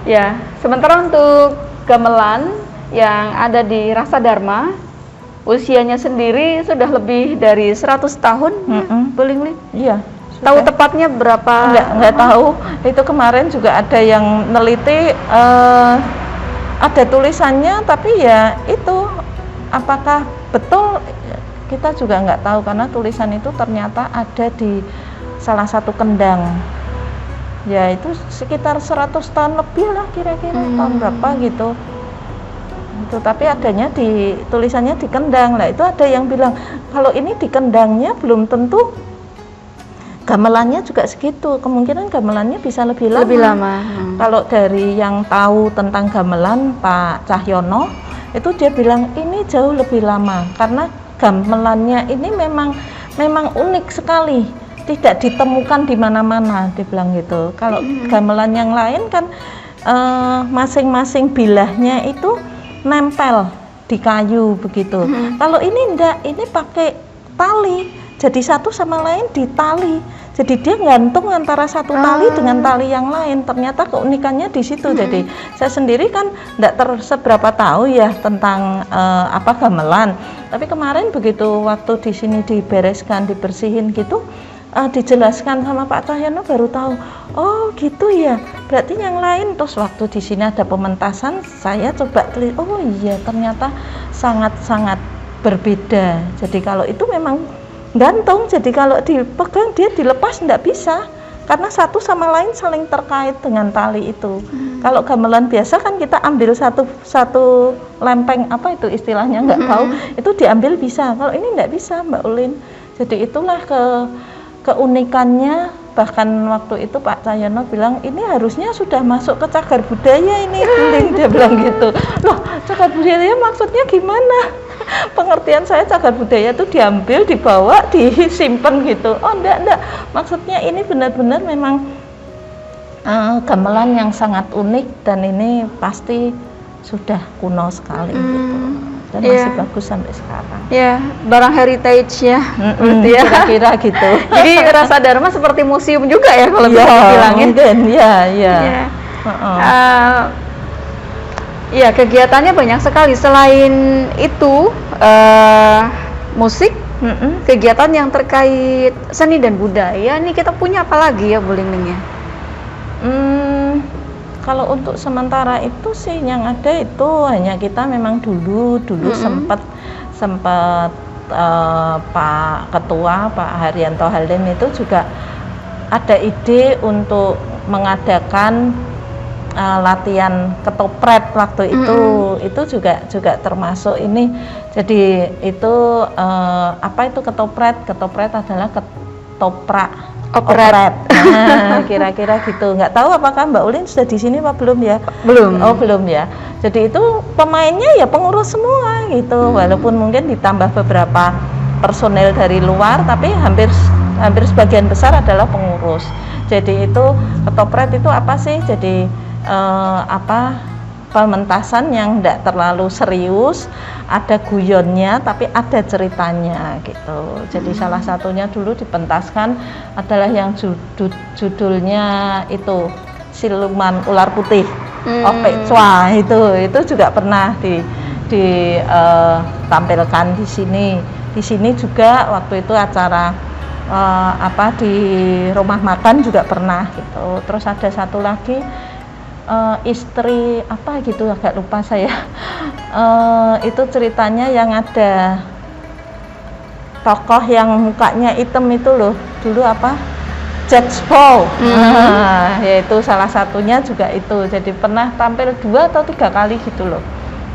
Ya, sementara untuk gamelan yang ada di Rasa Dharma, usianya sendiri sudah lebih dari 100 tahun, Bu Lingling? Iya. Tahu tepatnya berapa? Enggak tahu. Itu kemarin juga ada yang neliti, ada tulisannya, tapi ya itu apakah betul kita juga nggak tahu, karena tulisan itu ternyata ada di salah satu kendang. Ya itu sekitar 100 tahun lebih lah kira-kira, tahun berapa gitu. Itu tapi adanya di tulisannya di kendang. Lah itu ada yang bilang kalau ini di kendangnya belum tentu gamelannya juga segitu, kemungkinan gamelannya bisa lebih lama. Lebih lama. Kalau dari yang tahu tentang gamelan, Pak Cahyono, itu dia bilang ini jauh lebih lama karena gamelannya ini memang unik sekali, tidak ditemukan di mana-mana, dia bilang gitu. Kalau gamelan yang lain kan masing-masing bilahnya itu nempel di kayu begitu. Kalau ini enggak, ini pakai tali, jadi satu sama lain ditali. Jadi dia gantung antara satu tali dengan tali yang lain. Ternyata keunikannya di situ. Jadi saya sendiri kan enggak seberapa tahu ya tentang apa gamelan. Tapi kemarin begitu waktu di sini dibereskan, dibersihin gitu, dijelaskan sama Pak Cahyono baru tahu. Oh gitu ya. Berarti yang lain. Terus waktu di sini ada pementasan, saya coba telit. Oh iya, ternyata sangat-sangat berbeda. Jadi kalau itu memang gantung, jadi kalau dipegang dia dilepas enggak bisa, karena satu sama lain saling terkait dengan tali itu. Kalau gamelan biasa kan kita ambil satu lempeng, apa itu istilahnya nggak tahu, itu diambil bisa. Kalau ini enggak bisa, Mbak Ulin. Jadi itulah keunikannya. Bahkan waktu itu Pak Cahyono bilang ini harusnya sudah masuk ke cagar budaya ini, dia bilang gitu. Loh, cagar budaya maksudnya gimana? Pengertian saya cagar budaya itu diambil, dibawa, disimpan gitu. Oh enggak, maksudnya ini benar-benar memang gamelan yang sangat unik dan ini pasti sudah kuno sekali gitu. Dan masih bagus sampai sekarang. Ya, barang heritage ya. Ya. Kira-kira gitu. Jadi Rasa Dharma seperti museum juga ya kalau bisa dibilangin. Iya. Ya, kegiatannya banyak sekali. Selain itu musik, kegiatan yang terkait seni dan budaya. Ini kita punya apa lagi ya, Bu Lingling ya? Kalau untuk sementara itu sih yang ada itu hanya kita memang dulu sempat Pak Ketua Pak Haryanto Halim itu juga ada ide untuk mengadakan latihan ketopret waktu itu juga termasuk ini. Jadi itu apa itu ketopret? Ketopret adalah ketoprak operet. Nah, kira-kira gitu. Nggak tahu apakah Mbak Ulin sudah di sini apa belum ya? Belum. Oh, belum ya. Jadi itu pemainnya ya pengurus semua gitu. Walaupun mungkin ditambah beberapa personel dari luar, tapi hampir sebagian besar adalah pengurus. Jadi itu ketopret itu apa sih? Jadi pementasan yang tidak terlalu serius, ada guyonnya tapi ada ceritanya gitu. Jadi salah satunya dulu dipentaskan adalah yang judulnya itu Siluman Ular Putih, Opek Cua, itu juga pernah ditampilkan di sini. Di sini juga waktu itu acara di rumah makan juga pernah gitu. Terus ada satu lagi istri apa gitu, agak lupa saya. Itu ceritanya yang ada tokoh yang mukanya hitam itu loh, dulu apa, Judge Paul. Yaitu salah satunya juga itu. Jadi pernah tampil 2 atau 3 kali gitu loh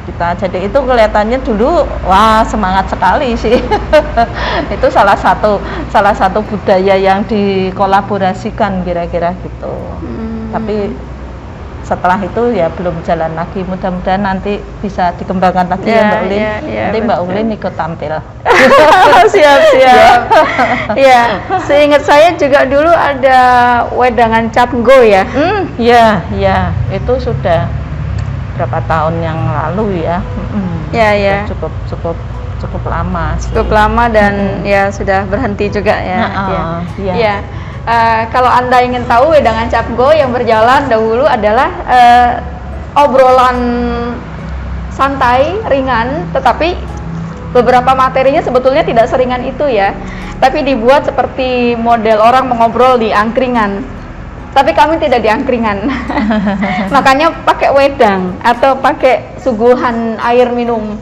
kita. Jadi itu kelihatannya dulu wah semangat sekali sih. Itu salah satu budaya yang dikolaborasikan kira-kira gitu. Tapi setelah itu ya belum jalan lagi. Mudah-mudahan nanti bisa dikembangkan lagi ya Mbak Ulin. Nanti Mbak Ulin ikut tampil. Siap. Ya, seingat saya juga dulu ada wedangan Capnggo ya. Ya, itu sudah berapa tahun yang lalu ya. Ya. Cukup lama. Cukup lama dan ya sudah berhenti juga ya. Ya. Kalau Anda ingin tahu, wedangan Cap Go yang berjalan dahulu adalah obrolan santai, ringan, tetapi beberapa materinya sebetulnya tidak seringan itu ya, tapi dibuat seperti model orang mengobrol di angkringan. Tapi kami tidak di angkringan. Makanya pakai wedang atau pakai suguhan air minum.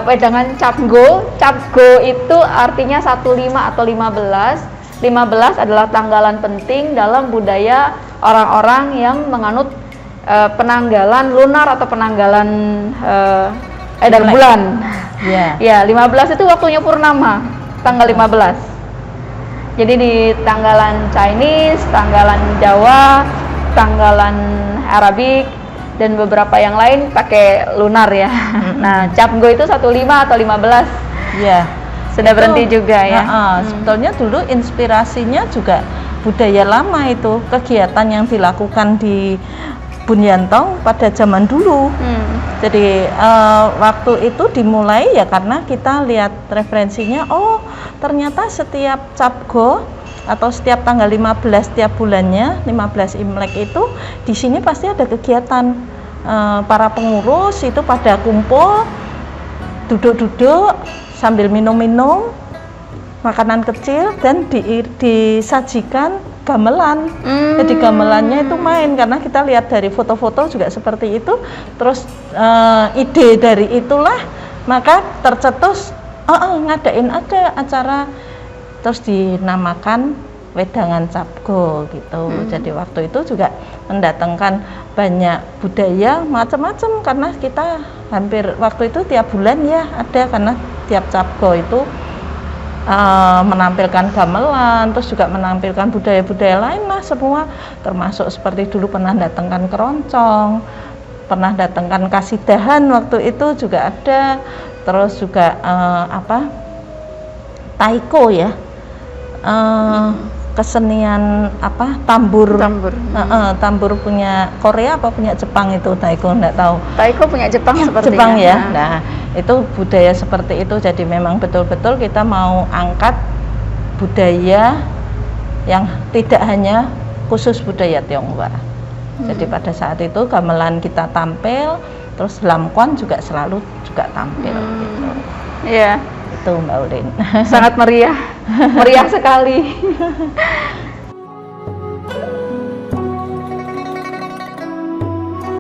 Wedangan Cap Go. Cap Go itu artinya 15 atau 15. 15 adalah tanggalan penting dalam budaya orang-orang yang menganut penanggalan lunar atau penanggalan edar bulan. Ya, 15 itu waktunya purnama, tanggal 15. Jadi di tanggalan Chinese, tanggalan Jawa, tanggalan Arabik, dan beberapa yang lain pakai lunar ya. Nah, Cap Go itu 15 atau 15. Ya. Sudah itu, berhenti juga ya. Sebetulnya dulu inspirasinya juga budaya lama itu, kegiatan yang dilakukan di Bunyantong pada zaman dulu. Jadi waktu itu dimulai ya karena kita lihat referensinya, oh ternyata setiap Cap Go atau setiap tanggal 15 setiap bulannya, 15 Imlek itu di sini pasti ada kegiatan. Para pengurus itu pada kumpul, duduk-duduk sambil minum-minum makanan kecil dan disajikan gamelan. Jadi gamelannya itu main, karena kita lihat dari foto-foto juga seperti itu. Terus ide dari itulah maka tercetus ngadain aja acara, terus dinamakan wedangan Cap Go gitu. Jadi waktu itu juga mendatangkan banyak budaya macam-macam, karena kita hampir waktu itu tiap bulan ya ada, karena tiap Cap Go itu menampilkan gamelan, terus juga menampilkan budaya-budaya lain lah semua, termasuk seperti dulu pernah datangkan keroncong, pernah datangkan kasidahan waktu itu juga ada, terus juga taiko ya, kesenian tambur. Tambur punya Korea apa punya Jepang itu taiko, enggak tahu. Taiko punya Jepang sepertinya. Jepang ya. Nah, itu budaya seperti itu. Jadi memang betul-betul kita mau angkat budaya yang tidak hanya khusus budaya Tionghoa. Jadi pada saat itu gamelan kita tampil, terus lamkon juga selalu juga tampil gitu. Iya. Itu Mbak Ulin. Sangat meriah. Meriah sekali.